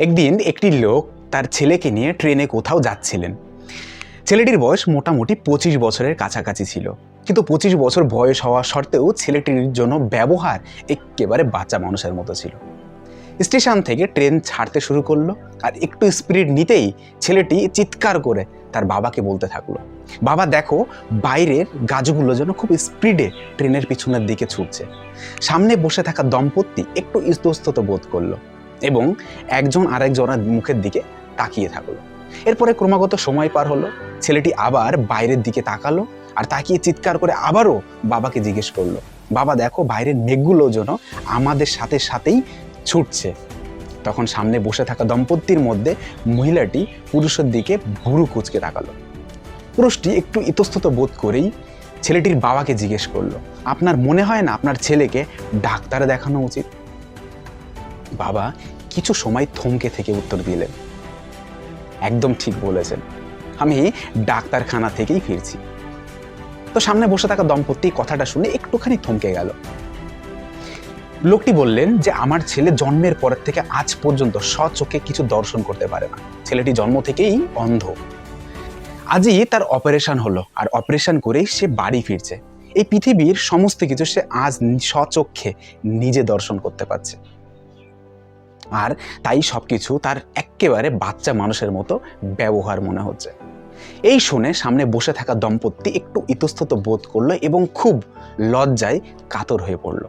একদিন একটি লোক তার ছেলেকে নিয়ে ট্রেনে কোথাও যাচ্ছিলেন। ছেলেটির বয়স মোটামুটি 25 বছরের কাছাকাছি ছিল, কিন্তু 25 বছর বয়স হওয়া সত্ত্বেও ছেলেটির জন্য ব্যবহার একেবারে বাচ্চা মানুষের মতো ছিল। স্টেশন থেকে ট্রেন ছাড়তে শুরু করলো, আর একটু স্পিড নিতেই ছেলেটি চিৎকার করে তার বাবাকে বলতে থাকলো, বাবা দেখো বাইরের গাছগুলো যেন খুব স্পিডে ট্রেনের পিছনের দিকে ছুটছে। সামনে বসে থাকা দম্পতি একটু ইতস্তত বোধ করলো এবং একজন আরেকজনের মুখের দিকে তাকিয়ে থাকলো। এরপরে ক্রমাগত সময় পার হলো, ছেলেটি আবার বাইরের দিকে তাকালো আর তাকিয়ে চিৎকার করে আবারও বাবাকে জিজ্ঞেস করলো, বাবা দেখো বাইরের মেঘগুলো যেন আমাদের সাথে সাথেই ছুটছে। তখন সামনে বসে থাকা দম্পতির মধ্যে মহিলাটি পুরুষের দিকে ভুরু কুঁচকে তাকালো। পুরুষটি একটু ইতস্তত বোধ করেই ছেলেটির বাবাকে জিজ্ঞেস করলো, আপনার মনে হয় না আপনার ছেলেকে ডাক্তারে দেখানো উচিত? বাবা কিছু সময় থমকে থেকে উত্তর দিলেন, একদম ঠিক বলেছেন, আমি ডাক্তারখানা থেকেই ফিরছি। তো সামনে বসে থাকা দম্পতি কথাটা শুনে একটুখানি থমকে গেল। লোকটি বললেন যে আমার ছেলে জন্মের পর থেকে আজ পর্যন্ত স্বচোখে কিছু দর্শন করতে পারে না। ছেলেটি জন্ম থেকেই অন্ধ। আজই তার অপারেশন হলো, আর অপারেশন করেই সে বাড়ি ফিরছে। এই পৃথিবীর সমস্ত কিছু সে আজ স্বচক্ষে নিজে দর্শন করতে পারছে, আর তাই সবকিছু তার একেবারে বাচ্চা মানুষের মতো ব্যবহার মনে হচ্ছে। এই শুনে সামনে বসে থাকা দম্পতি একটু ইতস্তত বোধ করলো এবং খুব লজ্জায় কাতর হয়ে পড়ল।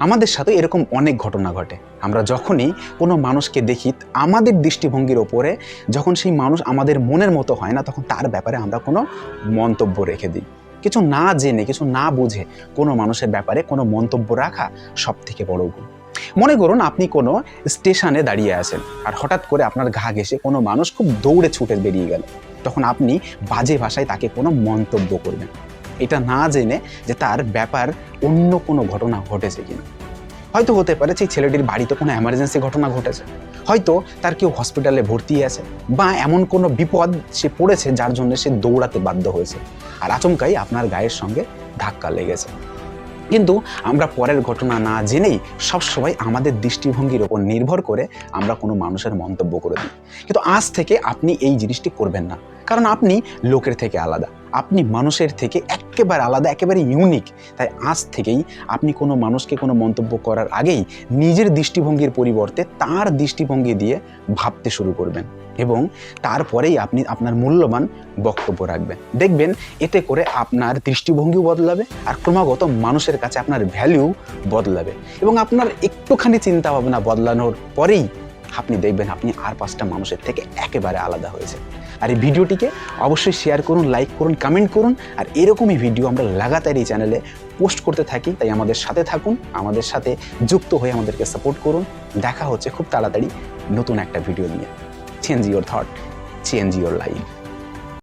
আমাদের সাথে এরকম অনেক ঘটনা ঘটে। আমরা যখনই কোনো মানুষকে দেখি, আমাদের দৃষ্টিভঙ্গির ওপরে যখন সেই মানুষ আমাদের মনের মতো হয় না, তখন তার ব্যাপারে আমরা কোনো মন্তব্য রেখে দিই। কিছু না জেনে, কিছু না বুঝে কোনো মানুষের ব্যাপারে কোনো মন্তব্য রাখা সব থেকে বড় ভুল। মনে করুন আপনি কোনো স্টেশনে দাঁড়িয়ে আছেন, আর হঠাৎ করে আপনার ঘা ঘেঁষে কোনো মানুষ খুব দৌড়ে ছুটে বেরিয়ে গেল। তখন আপনি বাজে ভাষায় তাকে কোনো মন্তব্য করবেন, এটা না জেনে যে তার ব্যাপার অন্য কোনো ঘটনা ঘটেছে কিনা। হয়তো হতে পারে সেই ছেলেটির বাড়িতে কোনো এমার্জেন্সি ঘটনা ঘটেছে, হয়তো তার কেউ হসপিটালে ভর্তি আছে, বা এমন কোনো বিপদ সে পড়েছে যার জন্য সে দৌড়াতে বাধ্য হয়েছে, আর আচমকাই আপনার গায়ের সঙ্গে ধাক্কা লেগেছে। কিন্তু আমরা পরের ঘটনা না জেনেই সবসময় আমাদের দৃষ্টিভঙ্গির ওপর নির্ভর করে আমরা কোনো মানুষের মন্তব্য করে দিই। কিন্তু আজ থেকে আপনি এই জিনিসটি করবেন না, কারণ আপনি লোকের থেকে আলাদা, আপনি মানুষের থেকে একেবারে আলাদা, একেবারে ইউনিক। তাই আজ থেকেই আপনি কোনো মানুষকে কোনো মন্তব্য করার আগেই নিজের দৃষ্টিভঙ্গির পরিবর্তে তার দৃষ্টিভঙ্গি দিয়ে ভাবতে শুরু করবেন, এবং তারপরেই আপনি আপনার মূল্যবান বক্তব্য রাখবেন। দেখবেন এতে করে আপনার দৃষ্টিভঙ্গিও বদলাবে, আর ক্রমাগত মানুষের কাছে আপনার ভ্যালু বদলাবে, এবং আপনার একটুখানি চিন্তা ভাবনা বদলানোর পরেই আপনি দেখবেন আপনি আর 5টা মানুষের থেকে একেবারে আলাদা হয়েছে। আর এই ভিডিওটিকে অবশ্যই শেয়ার করুন, লাইক করুন, কমেন্ট করুন, আর এরকমই ভিডিও আমরা লাগাতার এই চ্যানেলে পোস্ট করতে থাকি। তাই আমাদের সাথে থাকুন, আমাদের সাথে যুক্ত হয়ে আমাদেরকে সাপোর্ট করুন। দেখা হচ্ছে খুব তাড়াতাড়ি নতুন একটা ভিডিও নিয়ে। Change your thought, change your life.